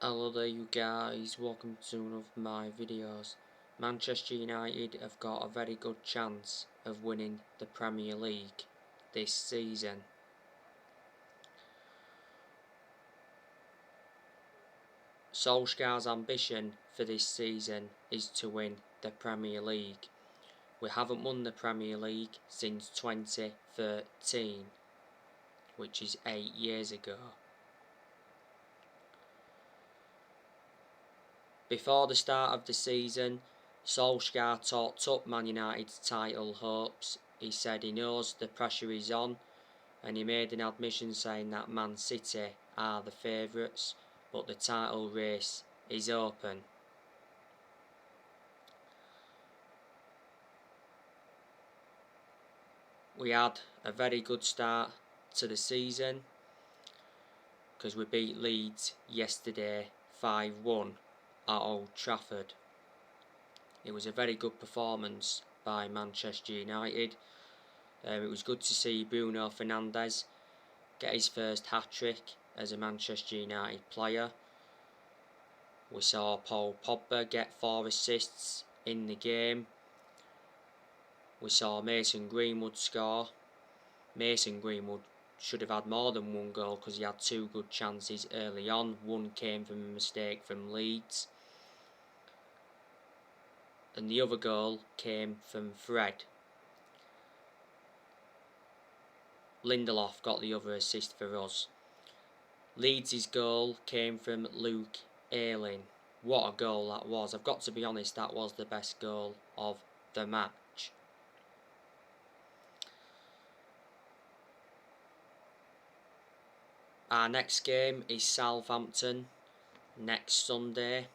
Hello there you guys, welcome to one of my videos. Manchester United have got a very good chance of winning the Premier League this season. Solskjaer's ambition for this season is to win the Premier League. We haven't won the Premier League since 2013, which is 8 years ago. Before the start of the season, Solskjaer talked up Man United's title hopes. He said he knows the pressure is on, and he made an admission saying that Man City are the favourites, but the title race is open. We had a very good start to the season because we beat Leeds yesterday 5-1 at Old Trafford. It was a very good performance by Manchester United. It was good to see Bruno Fernandes get his first hat-trick as a Manchester United player. We saw Pogba get 4 assists in the game. We saw Mason Greenwood score. Mason Greenwood should have had more than one goal because he had 2 good chances early on. One came from a mistake from Leeds, and the other goal came from Fred. Lindelof got the other assist for us. Leeds' goal came from Luke Ayling. What a goal that was. I've got to be honest, that was the best goal of the match. Our next game is Southampton next Sunday.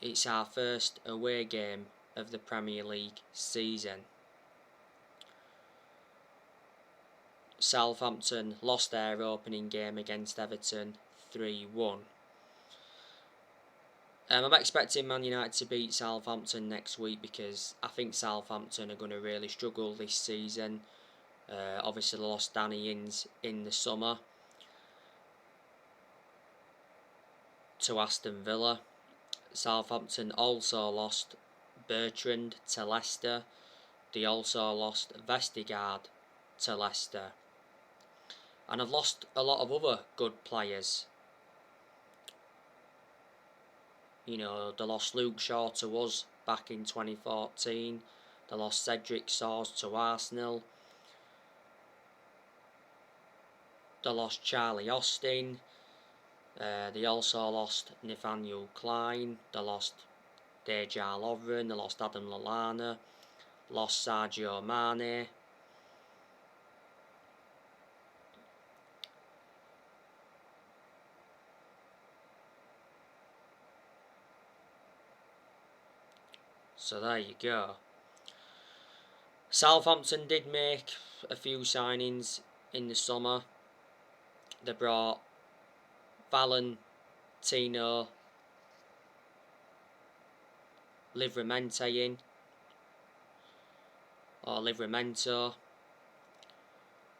It's our first away game of the Premier League season. Southampton lost their opening game against Everton 3-1. I'm expecting Man United to beat Southampton next week because I think Southampton are going to really struggle this season. Obviously they lost Danny Ings in the summer to Aston Villa. Southampton also lost Bertrand to Leicester. They also lost Vestergaard to Leicester. And I've lost a lot of other good players. You know, they lost Luke Shaw to us back in 2014. They lost Cedric Soares to Arsenal. They lost Charlie Austin. They also lost Nathaniel Klein. They lost Dejan Lovren. They lost Adam Lallana. Lost Sadio Mane. So there you go. Southampton did make a few signings in the summer. They brought Valentino Livramento in, or Livramento.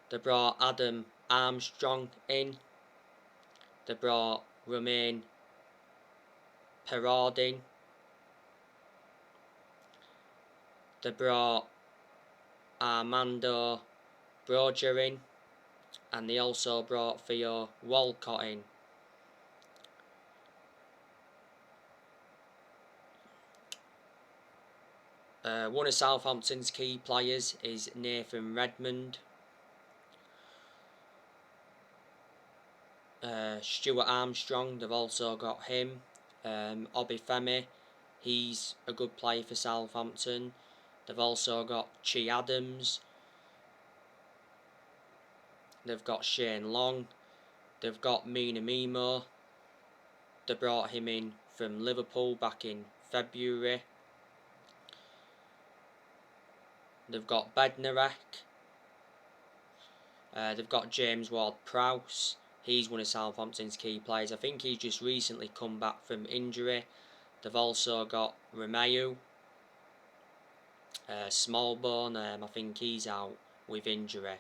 They brought Adam Armstrong in. They brought Romain Perraud in. They brought Armando Broja in, and they also brought Theo Walcott in. One of Southampton's key players is Nathan Redmond. Stuart Armstrong, they've also got him. Obafemi, he's a good player for Southampton. They've also got Che Adams. They've got Shane Long. They've got Minamino. They brought him in from Liverpool back in February. They've got Bednarek. They've got James Ward-Prowse. He's one of Southampton's key players. I think he's just recently come back from injury. They've also got Romeu. Smallbone, I think he's out with injury.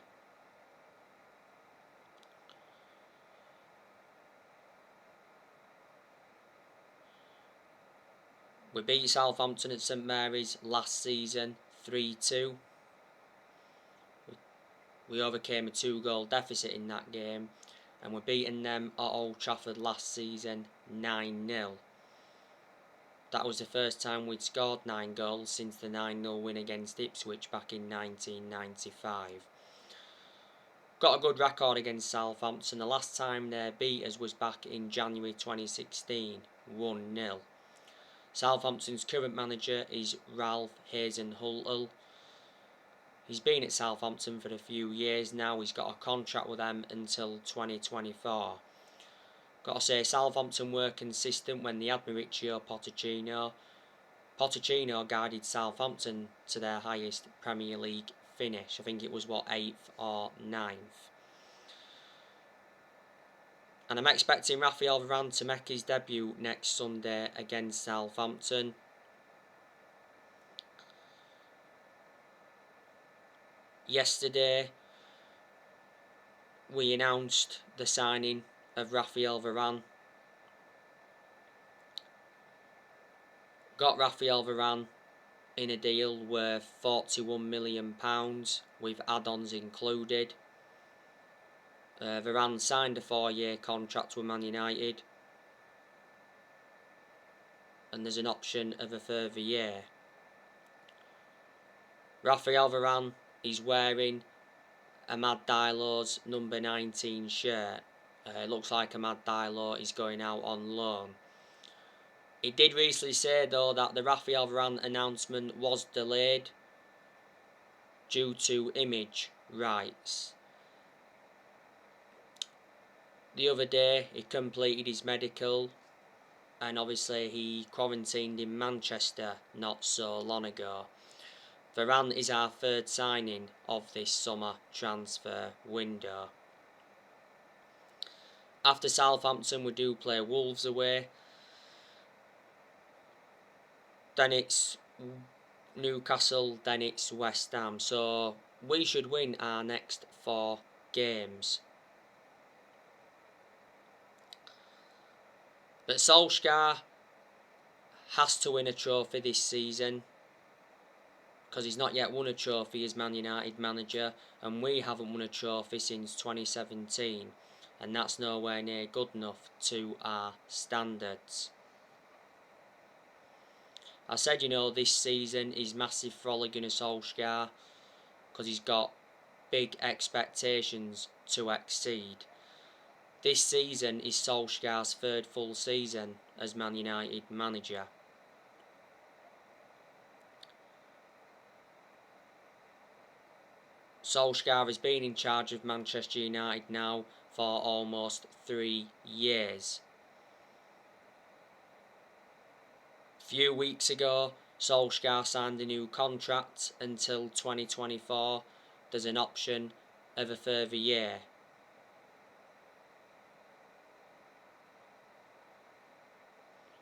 We beat Southampton at St Mary's last season 3-2. We overcame a 2-goal deficit in that game, and we're beating them at Old Trafford last season 9-0. That was the first time we'd scored 9 goals since the 9-0 win against Ipswich back in 1995. Got a good record against Southampton. The last time they beat us was back in January 2016, 1-0. Southampton's current manager is Ralph Hasenhüttl. He's been at Southampton for a few years now. He's got a contract with them until 2024. Got to say, Southampton were consistent when they had Mauricio Pochettino. Pochettino guided Southampton to their highest Premier League finish. I think it was, 8th or 9th. And I'm expecting Raphael Varane to make his debut next Sunday against Southampton. Yesterday, we announced the signing of Raphael Varane. Got Raphael Varane in a deal worth £41 million with add-ons included. Varane signed a 4-year contract with Man United, and there's an option of a further year. Raphael Varane is wearing Amad Diallo's number 19 shirt. It looks like Amad Diallo is going out on loan. It did recently say though that the Raphael Varane announcement was delayed due to image rights. The other day he completed his medical, and obviously he quarantined in Manchester not so long ago. Varane is our third signing of this summer transfer window. After Southampton we do play Wolves away. Then it's Newcastle, then it's West Ham. So we should win our next 4 games. But Solskjaer has to win a trophy this season, because he's not yet won a trophy as Man United manager, and we haven't won a trophy since 2017, and that's nowhere near good enough to our standards. I said, this season is massive for Ole Gunnar Solskjaer, because he's got big expectations to exceed. This season is Solskjaer's 3rd full season as Man United manager. Solskjaer has been in charge of Manchester United now for almost 3 years. A few weeks ago, Solskjaer signed a new contract until 2024. There's an option of a further year.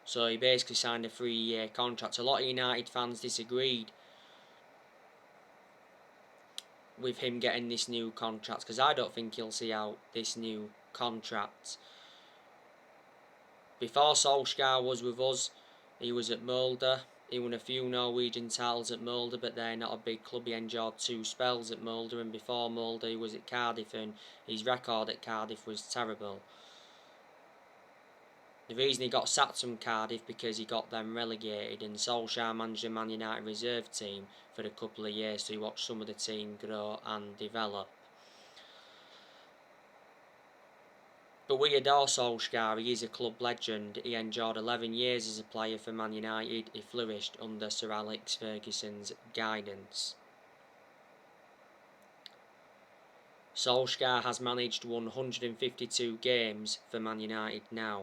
So he basically signed a 3-year contract. A lot of United fans disagreed with him getting this new contract, because I don't think he'll see out this new contract. Before Solskjaer was with us, he was at Molde. He won a few Norwegian titles at Molde, but they're not a big club. He enjoyed 2 spells at Molde, and before Molde he was at Cardiff, and his record at Cardiff was terrible. The reason he got sacked from Cardiff because he got them relegated, and Solskjaer managed the Man United reserve team for a couple of years, so he watched some of the team grow and develop. But we adore Solskjaer. He is a club legend. He enjoyed 11 years as a player for Man United. He flourished under Sir Alex Ferguson's guidance. Solskjaer has managed 152 games for Man United now.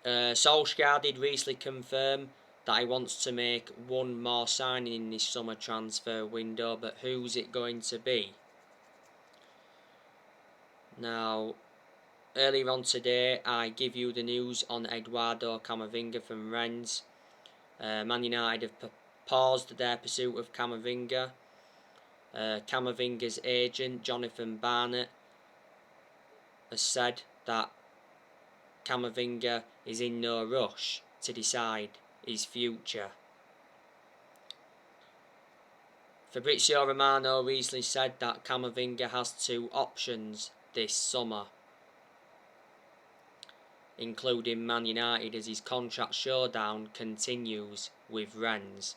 Solskjaer did recently confirm that he wants to make one more signing in this summer transfer window, but who's it going to be? Now, earlier on today I give you the news on Eduardo Camavinga from Rennes. Man United have paused their pursuit of Camavinga. Camavinga's agent, Jonathan Barnett, has said that Camavinga is in no rush to decide his future. Fabrizio Romano recently said that Camavinga has 2 options this summer, including Man United, as his contract showdown continues with Rennes.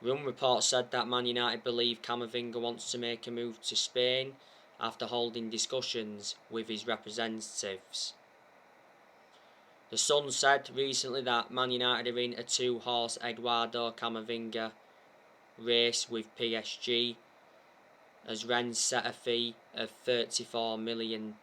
Run reports said that Man United believe Camavinga wants to make a move to Spain after holding discussions with his representatives. The Sun said recently that Man United are in a 2-horse Eduardo Camavinga race with PSG, as Rennes set a fee of £34 million.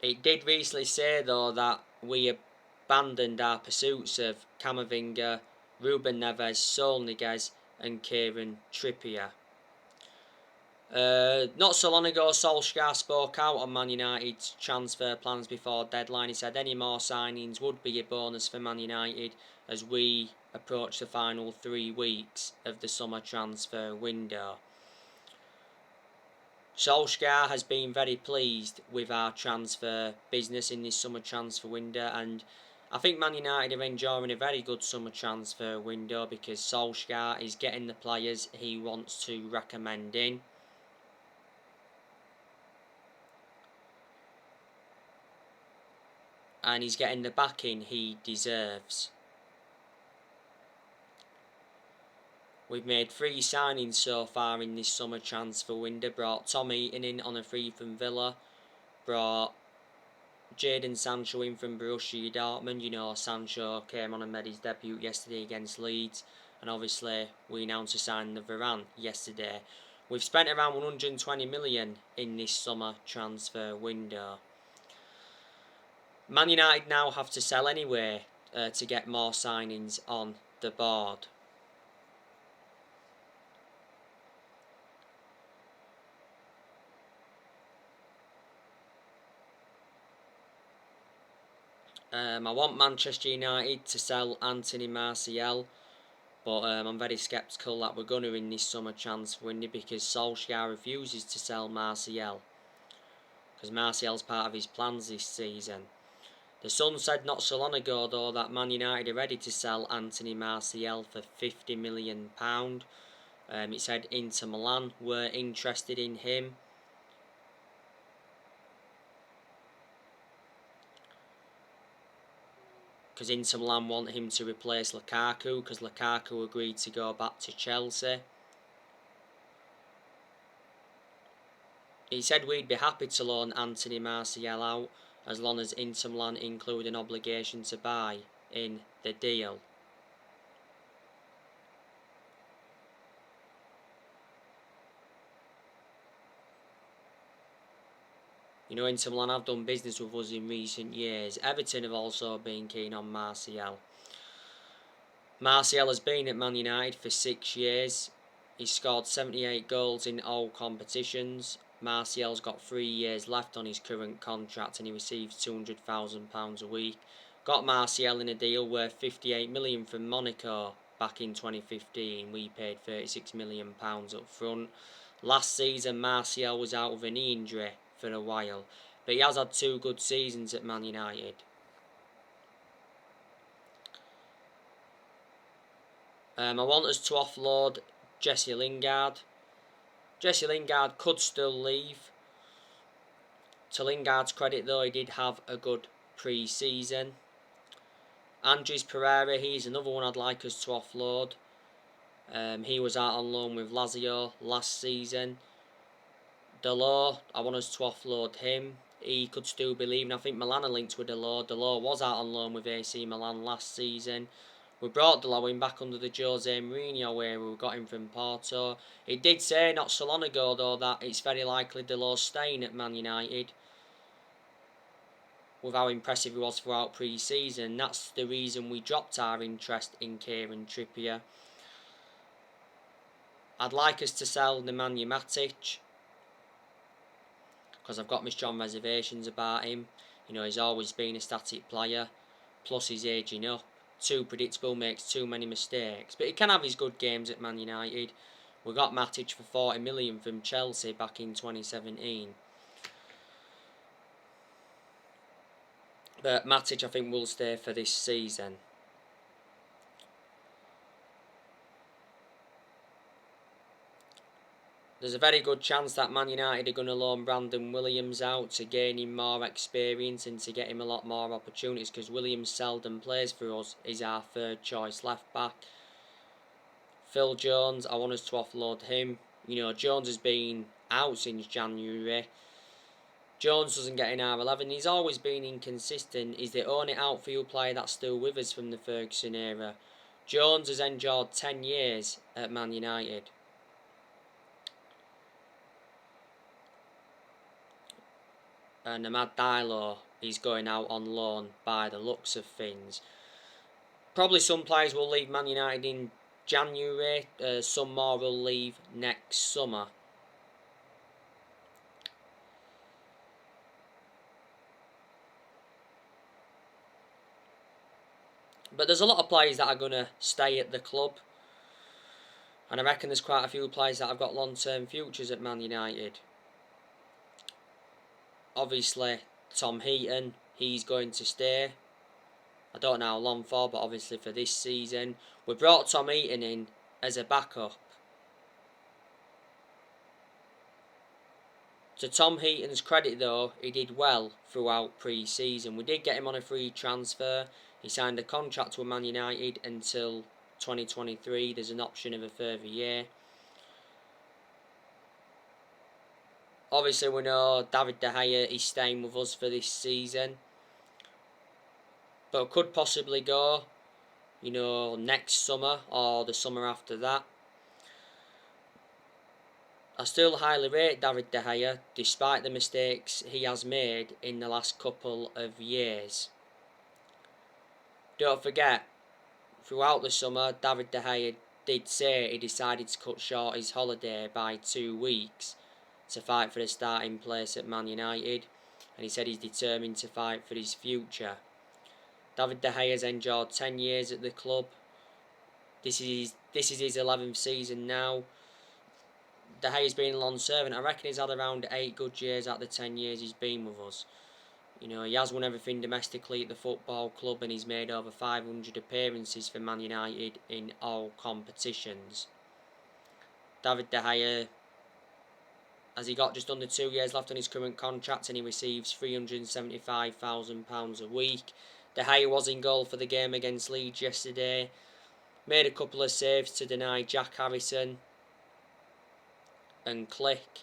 It did recently say though that we abandoned our pursuits of Camavinga, Ruben Neves, Sol Niguez and Kieran Trippier. Not so long ago, Solskjaer spoke out on Man United's transfer plans before deadline. He said any more signings would be a bonus for Man United as we approach the final 3 weeks of the summer transfer window. Solskjaer has been very pleased with our transfer business in this summer transfer window, and I think Man United are enjoying a very good summer transfer window because Solskjaer is getting the players he wants to recommend in. And he's getting the backing he deserves. We've made 3 signings so far in this summer transfer window. Brought Tom Heaton in on a free from Villa. Brought Jadon Sancho in from Borussia Dortmund. You know, Sancho came on and made his debut yesterday against Leeds. And obviously, we announced a signing of Varane yesterday. We've spent around 120 million in this summer transfer window. Man United now have to sell anyway to get more signings on the board. I want Manchester United to sell Anthony Martial, but I'm very sceptical that we're going to in this summer transfer window because Solskjaer refuses to sell Martial, because Martial's part of his plans this season. The Sun said not so long ago though that Man United are ready to sell Anthony Martial for £50 million. It said Inter Milan were interested in him. Because Inter Milan want him to replace Lukaku, because Lukaku agreed to go back to Chelsea. He said we'd be happy to loan Anthony Martial out as long as Inter Milan include an obligation to buy in the deal. You know, Inter Milan have done business with us in recent years. Everton have also been keen on Martial. Martial has been at Man United for 6 years. He's scored 78 goals in all competitions. Martial's got 3 years left on his current contract and he receives £200,000 a week. Got Martial in a deal worth £58 million from Monaco back in 2015. We paid £36 million up front. Last season Martial was out with a knee injury for a while, but he has had 2 good seasons at Man United. I want us to offload Jesse Lingard. Jesse Lingard could still leave. To Lingard's credit though, he did have a good pre-season. Andres Pereira, he's another one I'd like us to offload. He was out on loan with Lazio last season. Delors, I want us to offload him. He could still be leaving. I think Milan are linked with Delors. Delors was out on loan with AC Milan last season. We brought Delors in back under the Jose Mourinho where we got him from Porto. It did say not so long ago though that it's very likely Delors staying at Man United with how impressive he was throughout pre-season. That's the reason we dropped our interest in Kieran Trippier. I'd like us to sell Nemanja Matic because I've got my strong reservations about him. You know, he's always been a static player, plus he's ageing up. too predictable, makes too many mistakes. But he can have his good games at Man United. We got Matic for 40 million from Chelsea back in 2017. But Matic, I think, will stay for this season. There's a very good chance that Man United are going to loan Brandon Williams out to gain him more experience and to get him a lot more opportunities, because Williams seldom plays for us. He's our third choice left back. Phil Jones, I want us to offload him. You know, Jones has been out since January. Jones doesn't get in our 11. He's always been inconsistent. He's the only outfield player that's still with us from the Ferguson era. Jones has endured 10 years at Man United. And Amad Diallo is going out on loan by the looks of things. Probably some players will leave Man United in January. Some more will leave next summer. But there's a lot of players that are going to stay at the club. And I reckon there's quite a few players that have got long-term futures at Man United. Obviously, Tom Heaton, he's going to stay. I don't know how long for, but obviously for this season. We brought Tom Heaton in as a backup. To Tom Heaton's credit though, he did well throughout pre-season. We did get him on a free transfer. He signed a contract with Man United until 2023. There's an option of a further year. Obviously we know David De Gea is staying with us for this season. But could possibly go, you know, next summer or the summer after that. I still highly rate David De Gea, despite the mistakes he has made in the last couple of years. Don't forget, throughout the summer, David De Gea did say he decided to cut short his holiday by 2 weeks to fight for the starting place at Man United, and he said he's determined to fight for his future. David De Gea has endured 10 years at the club. This is his 11th season now. De Gea's been a long servant. I reckon he's had around 8 good years out of the 10 years he's been with us. You know, he has won everything domestically at the football club, and he's made over 500 appearances for Man United in all competitions. David De Gea, has he got just under 2 years left on his current contract, and he receives £375,000 a week. De Gea was in goal for the game against Leeds yesterday. Made a couple of saves to deny Jack Harrison and Click.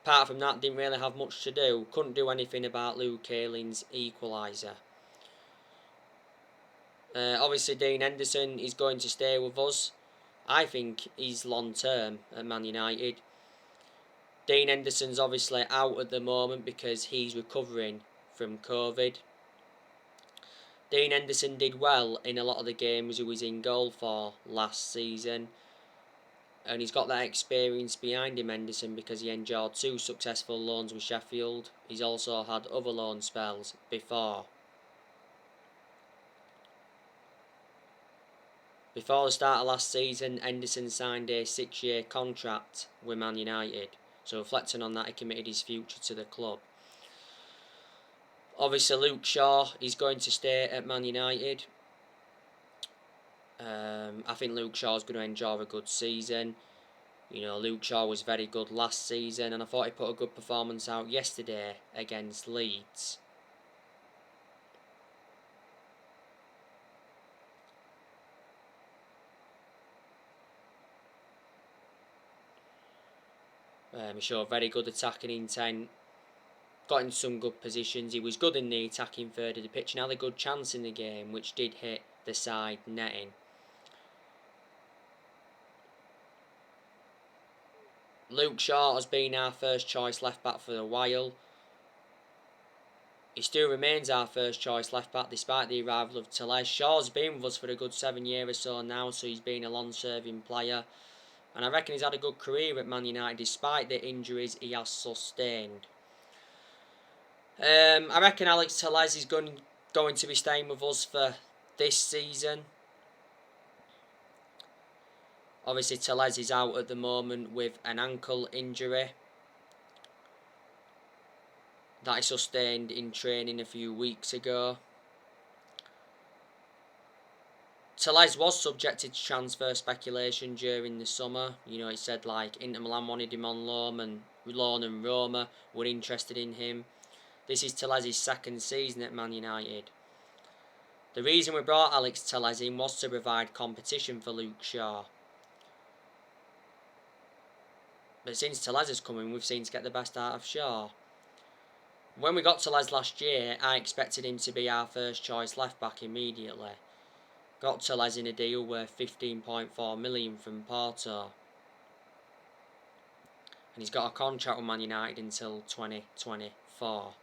Apart from that, didn't really have much to do. Couldn't do anything about Luke Ayling's equaliser. Obviously, Dean Henderson is going to stay with us. I think he's long term at Man United. Dean Henderson's obviously out at the moment because he's recovering from COVID. Dean Henderson did well in a lot of the games he was in goal for last season. And he's got that experience behind him, Henderson, because he endured 2 successful loans with Sheffield. He's also had other loan spells before. Before the start of last season, Henderson signed a 6-year contract with Man United. So reflecting on that, he committed his future to the club. Obviously, Luke Shaw is going to stay at Man United. I think Luke Shaw is going to enjoy a good season. You know, Luke Shaw was very good last season, and I thought he put a good performance out yesterday against Leeds. He showed very good attacking intent. Got in some good positions. He was good in the attacking third of the pitch and had a good chance in the game, which did hit the side netting. Luke Shaw has been our first choice left back for a while. He still remains our first choice left back despite the arrival of Telles. Shaw's been with us for a good 7 years or so now, so he's been a long-serving player. And I reckon he's had a good career at Man United despite the injuries he has sustained. I reckon Alex Telles is going going to be staying with us for this season. Obviously, Tellez is out at the moment with an ankle injury that he sustained in training a few weeks ago. Tellez was subjected to transfer speculation during the summer. You know, it said like Inter Milan wanted him on loan and Roma were interested in him. This is Tellez's second season at Man United. The reason we brought Alex Tellez in was to provide competition for Luke Shaw. But since Tellez has come in, we've seen to get the best out of Shaw. When we got Tellez last year, I expected him to be our first choice left back immediately. Got Tellez in a deal worth 15.4 million from Porto. And he's got a contract with Man United until 2024.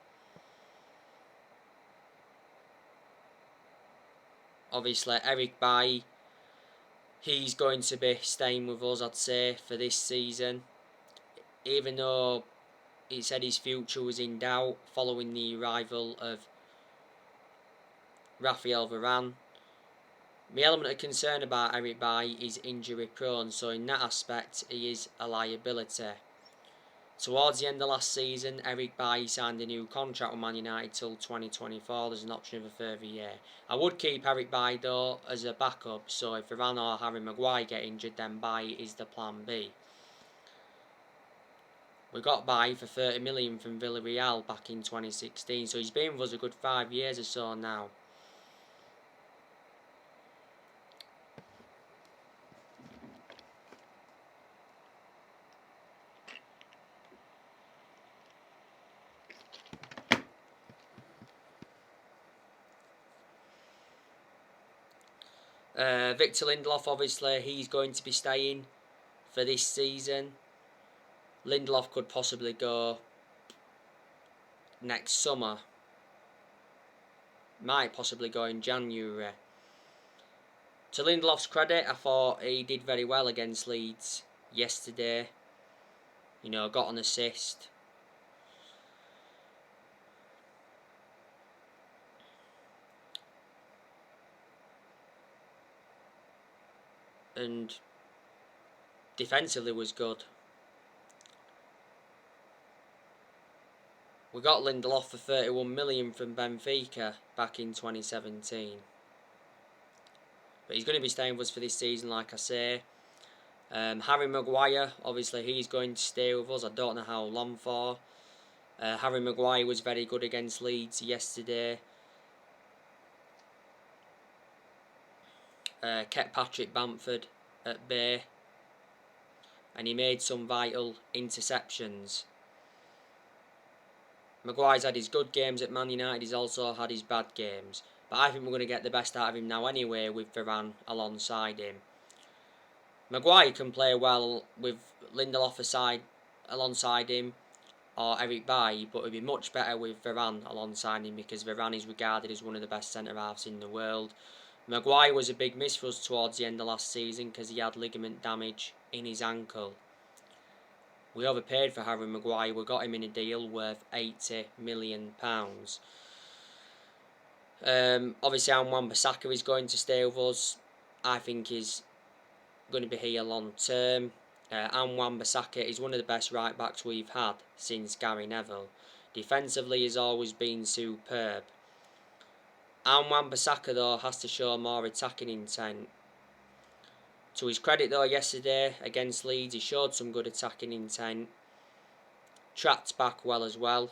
Obviously, Eric Bailly, he's going to be staying with us, I'd say, for this season. Even though he said his future was in doubt following the arrival of Raphael Varane. My element of concern about Eric Bailly is injury prone, so in that aspect he is a liability. Towards the end of last season, Eric Bailly signed a new contract with Man United till 2024. There's an option of a further year. I would keep Eric Bailly though as a backup, so if Varane or Harry Maguire get injured, then Bailly is the plan B. We got Bailly for 30 million from Villarreal back in 2016, so he's been with us a good 5 years or so now. Victor Lindelof, obviously, he's going to be staying for this season. Lindelof could possibly go next summer. Might possibly go in January. To Lindelof's credit, I thought he did very well against Leeds yesterday. You know, got an assist. And defensively was good. We got Lindelof for 31 million from Benfica back in 2017. But he's going to be staying with us for this season, like I say. Harry Maguire, obviously he's going to stay with us. I don't know how long for. Harry Maguire was very good against Leeds yesterday. Kept Patrick Bamford at bay. And he made some vital interceptions. Maguire's had his good games at Man United, he's also had his bad games. But I think we're going to get the best out of him now anyway with Varane alongside him. Maguire can play well with Lindelof alongside him or Eric Bailly, but it would be much better with Varane alongside him because Varane is regarded as one of the best centre-halves in the world. Maguire was a big miss for us towards the end of last season because he had ligament damage in his ankle. We overpaid for Harry Maguire. We got him in a deal worth £80 million. Obviously, Wan-Bissaka is going to stay with us. I think he's going to be here long term. Wan-Bissaka is one of the best right backs we've had since Gary Neville. Defensively, he's always been superb. Wan-Bissaka though has to show more attacking intent. To his credit though, yesterday against Leeds he showed some good attacking intent. Tracked back well as well.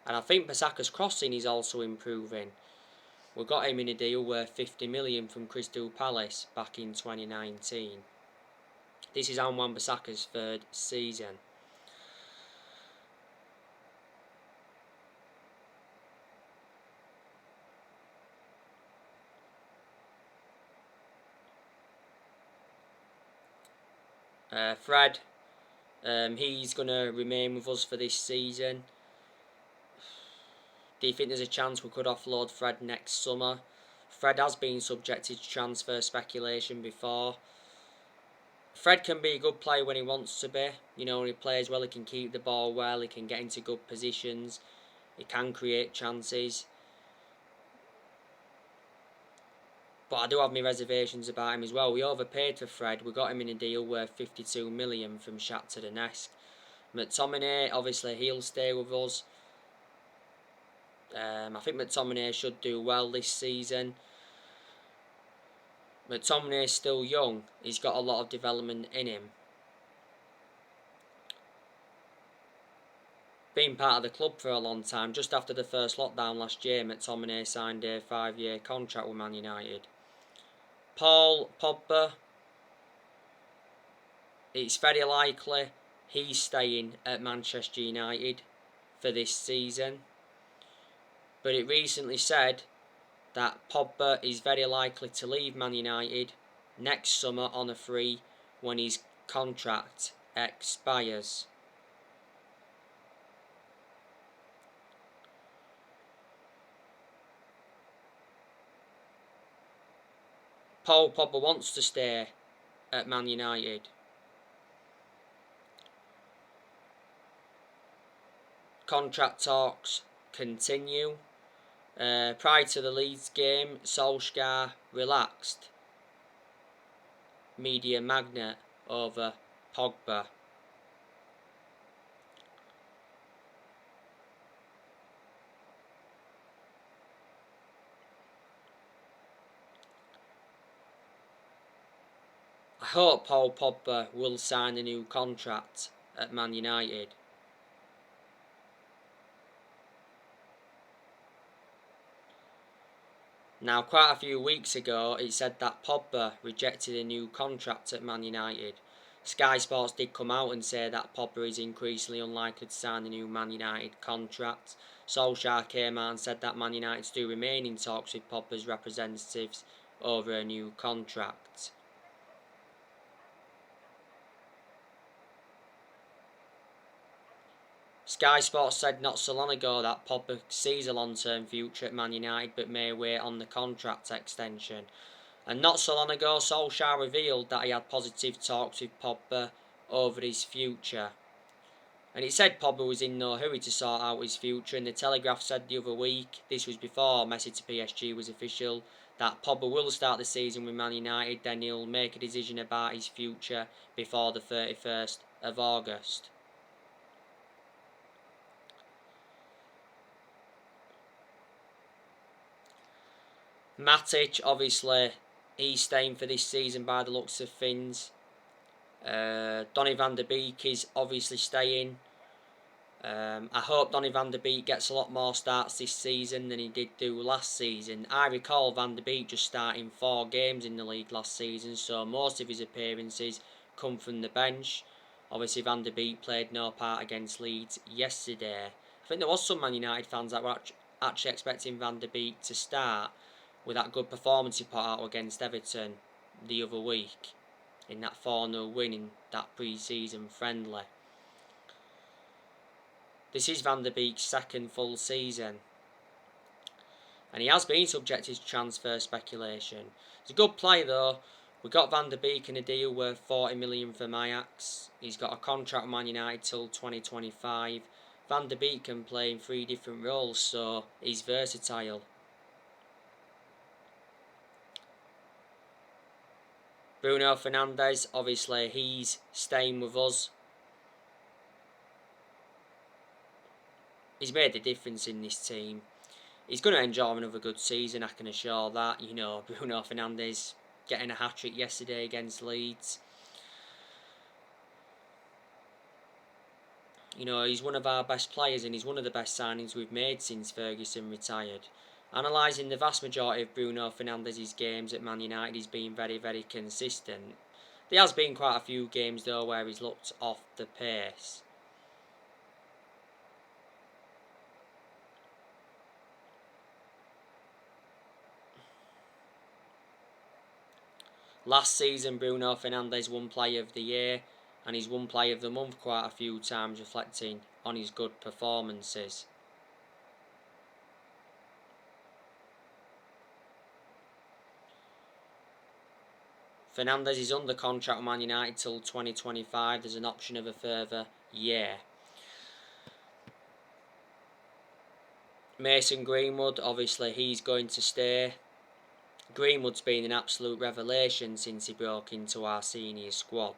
And I think Bissaka's crossing is also improving. We got him in a deal worth 50 million from Crystal Palace back in 2019. This is Wan-Bissaka's third season. Fred, he's going to remain with us for this season. Do you think there's a chance we could offload Fred next summer? Fred has been subjected to transfer speculation before. Fred can be a good player when he wants to be. You know, when he plays well, he can keep the ball well, he can get into good positions. He can create chances. But I do have my reservations about him as well. We overpaid for Fred. We got him in a deal worth 52 million from Shakhtar Donetsk. McTominay, obviously he'll stay with us. I think McTominay should do well this season. McTominay's still young. He's got a lot of development in him. Been part of the club for a long time. Just after the first lockdown last year, McTominay signed a 5-year contract with Man United. Paul Pogba, it's very likely he's staying at Manchester United for this season. But it recently said that Pogba is very likely to leave Man United next summer on a free when his contract expires. Paul Pogba wants to stay at Man United. Contract talks continue. Prior to the Leeds game, Solskjaer relaxed media magnate over Pogba. I hope Paul Pogba will sign a new contract at Man United. Now, quite a few weeks ago, it said that Pogba rejected a new contract at Man United. Sky Sports did come out and say that Pogba is increasingly unlikely to sign a new Man United contract. Solskjaer came out and said that Man United do remain in talks with Pogba's representatives over a new contract. Sky Sports said not so long ago that Pogba sees a long-term future at Man United but may wait on the contract extension. And not so long ago, Solskjaer revealed that he had positive talks with Pogba over his future. And it said Pogba was in no hurry to sort out his future, and the Telegraph said the other week, this was before Messi to PSG was official, that Pogba will start the season with Man United, then he'll make a decision about his future before the 31st of August. Matic, obviously, he's staying for this season by the looks of things. Donny van der Beek is obviously staying. I hope Donny van der Beek gets a lot more starts this season than he did do last season. I recall Van der Beek just starting 4 games in the league last season, so most of his appearances come from the bench. Obviously, Van der Beek played no part against Leeds yesterday. I think there was some Man United fans that were actually expecting Van der Beek to start with that good performance he put out against Everton the other week in that 4-0 win in that pre-season friendly. This is Van der Beek's second full season, and he has been subjected to transfer speculation. He's a good player though. We got Van der Beek in a deal worth 40 million from Ajax. He's got a contract with Man United till 2025. Van der Beek can play in 3 different roles, so he's versatile. Bruno Fernandes, obviously he's staying with us. He's made a difference in this team. He's going to enjoy another good season, I can assure that. You know, Bruno Fernandes getting a hat-trick yesterday against Leeds. You know, he's one of our best players and he's one of the best signings we've made since Ferguson retired. Analysing the vast majority of Bruno Fernandes' games at Man United, he's been very, very consistent. There has been quite a few games though where he's looked off the pace. Last season, Bruno Fernandes won Player of the Year, and he's won Player of the Month quite a few times, reflecting on his good performances. Fernandes is under contract with Man United till 2025. There's an option of a further year. Mason Greenwood, obviously he's going to stay. Greenwood's been an absolute revelation since he broke into our senior squad.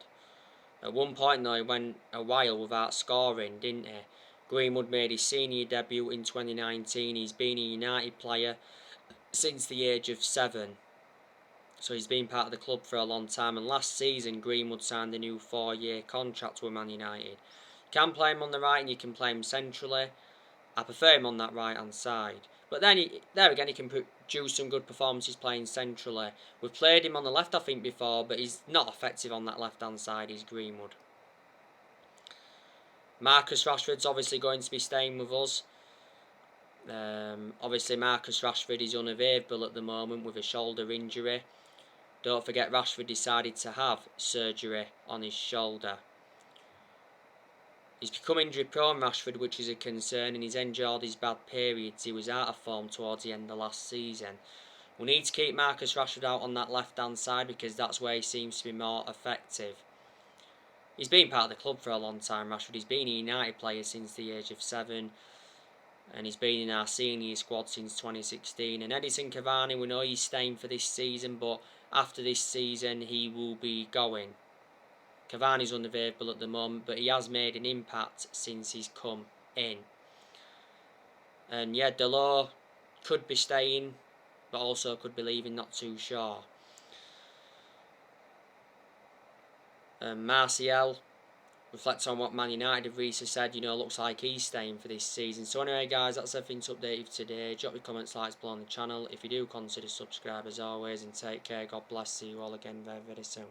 At one point though, he went a while without scoring, didn't he? Greenwood made his senior debut in 2019. He's been a United player since the age of 7. So he's been part of the club for a long time. And last season, Greenwood signed a new 4-year contract with Man United. You can play him on the right and you can play him centrally. I prefer him on that right-hand side. But then, there again, he can produce some good performances playing centrally. We've played him on the left, I think, before, but he's not effective on that left-hand side, he's Greenwood. Marcus Rashford's obviously going to be staying with us. Obviously, Marcus Rashford is unavailable at the moment with a shoulder injury. Don't forget, Rashford decided to have surgery on his shoulder. He's become injury prone, Rashford, which is a concern, and he's endured his bad periods. He was out of form towards the end of last season. We need to keep Marcus Rashford out on that left-hand side because that's where he seems to be more effective. He's been part of the club for a long time, Rashford. He's been a United player since the age of 7. And he's been in our senior squad since 2016. And Edinson Cavani, we know he's staying for this season, but after this season he will be going. Cavani's unavailable at the moment, but he has made an impact since he's come in. And yeah, Delors could be staying, but also could be leaving, not too sure. Martial, reflect on what Man United have recently said, looks like he's staying for this season. So anyway guys, that's everything to update you for today. Drop your comments, likes below on the channel. If you do, consider subscribe as always, and take care. God bless. See you all again very, very soon.